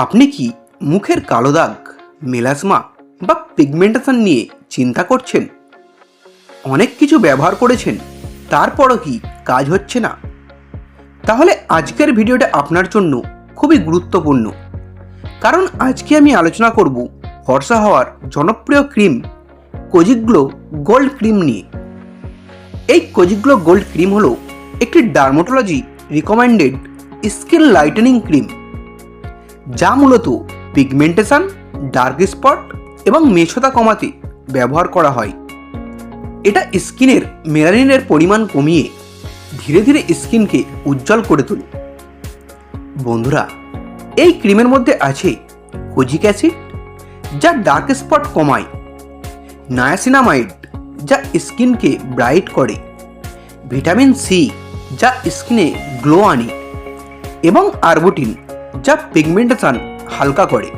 আপনি কি মুখের কালো দাগ, মেলাসমা বা পিগমেন্টেশন নিয়ে চিন্তা করছেন? অনেক কিছু ব্যবহার করেছেন, তারপরও কি কাজ হচ্ছে না? তাহলে আজকের ভিডিওটা আপনার জন্য খুবই গুরুত্বপূর্ণ, কারণ আজকে আমি আলোচনা করব ফর্সা হওয়ার জনপ্রিয় cream kojic glow gold cream নিয়ে। এই কোজিক গ্লো গোল্ড ক্রিম হলো একটি dermatology recommended skin lightning cream, যা মূলত পিগমেন্টেশন, ডার্ক স্পট এবং মেছতা কমাতে ব্যবহার করা হয়। এটা স্কিনের মেলানিনের পরিমাণ কমিয়ে ধীরে ধীরে স্কিনকে উজ্জ্বল করে তোলে। বন্ধুরা, এই ক্রিমের মধ্যে আছে কোজিক অ্যাসিড, যা ডার্ক স্পট কমায়, নায়াসিনামাইড, যা স্কিনকে ব্রাইট করে, ভিটামিন সি, যা স্কিনে গ্লো আনে, এবং আরবুটিন, যা পিগমেন্টেশন হালকা করে।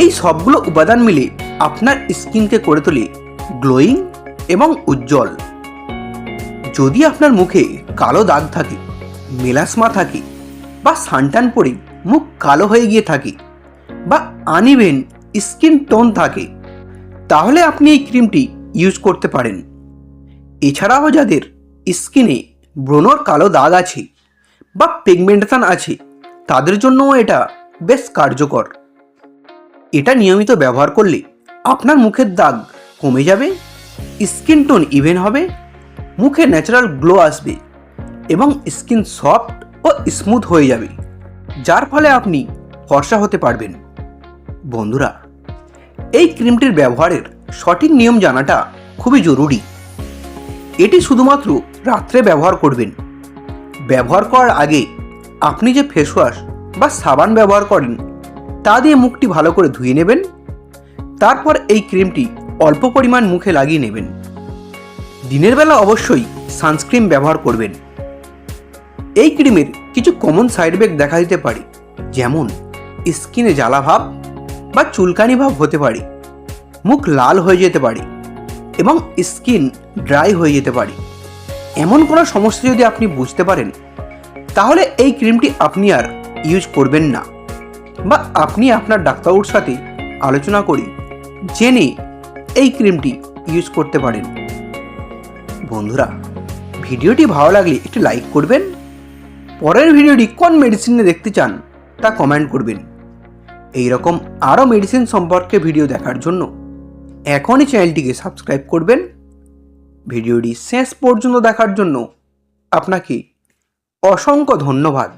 এই সবগুলো উপাদান মিলে আপনার স্কিনকে করে তোলে গ্লোয়িং এবং উজ্জ্বল। যদি আপনার মুখে কালো দাগ থাকে, মেলাসমা থাকে, বা সানট্যান পড়ে মুখ কালো হয়ে গিয়ে থাকে, বা আনইভেন স্কিন টোন থাকে, তাহলে আপনি এই ক্রিমটি ইউজ করতে পারেন। এছাড়াও যাদের স্কিনে ব্রণর কালো দাগ আছে বা পিগমেন্টেশন আছে, তাদের জন্যও এটা বেশ কার্যকর। এটা নিয়মিত ব্যবহার করলে আপনার মুখের দাগ কমে যাবে, স্কিন টোন ইভেন হবে, মুখে ন্যাচারাল গ্লো আসবে এবং স্কিন সফট ও স্মুথ হয়ে যাবে, যার ফলে আপনি ফর্সা হতে পারবেন। বন্ধুরা, এই ক্রিমটির ব্যবহারের সঠিক নিয়ম জানাটা খুবই জরুরি। এটি শুধুমাত্র রাত্রে ব্যবহার করবেন। ব্যবহার করার আগে আপনি যে ফেস ওয়াশ বা সাবান ব্যবহার করেন, তা দিয়ে মুখটি ভালো করে ধুয়ে নেবেন। তারপর এই ক্রিমটি অল্প পরিমাণ মুখে লাগিয়ে নেবেন। দিনের বেলা অবশ্যই সানস্ক্রিন ব্যবহার করবেন। এই ক্রিমের কিছু কমন সাইড এফেক্ট দেখা দিতে পারে, যেমন স্কিনে জ্বালা ভাব বা চুলকানি ভাব হতে পারে, মুখ লাল হয়ে যেতে পারে এবং স্কিন ড্রাই হয়ে যেতে পারে। এমন কোনো সমস্যা যদি আপনি বুঝতে পারেন, তাহলে এই ক্রিমটি আপনি আর ইউজ করবেন না, বা আপনি আপনার ডাক্তারবাবুর সাথে আলোচনা করে জেনে এই ক্রিমটি ইউজ করতে পারেন। বন্ধুরা, ভিডিওটি ভালো লাগলে একটি লাইক করবেন। পরের ভিডিওটি কোন মেডিসিন নিয়ে দেখতে চান তা কমেন্ট করবেন। এইরকম আরও মেডিসিন সম্পর্কে ভিডিও দেখার জন্য এখনই চ্যানেলটিকে সাবস্ক্রাইব করবেন। ভিডিওটি শেষ পর্যন্ত দেখার জন্য আপনাকে অসংখ্য ধন্যবাদ।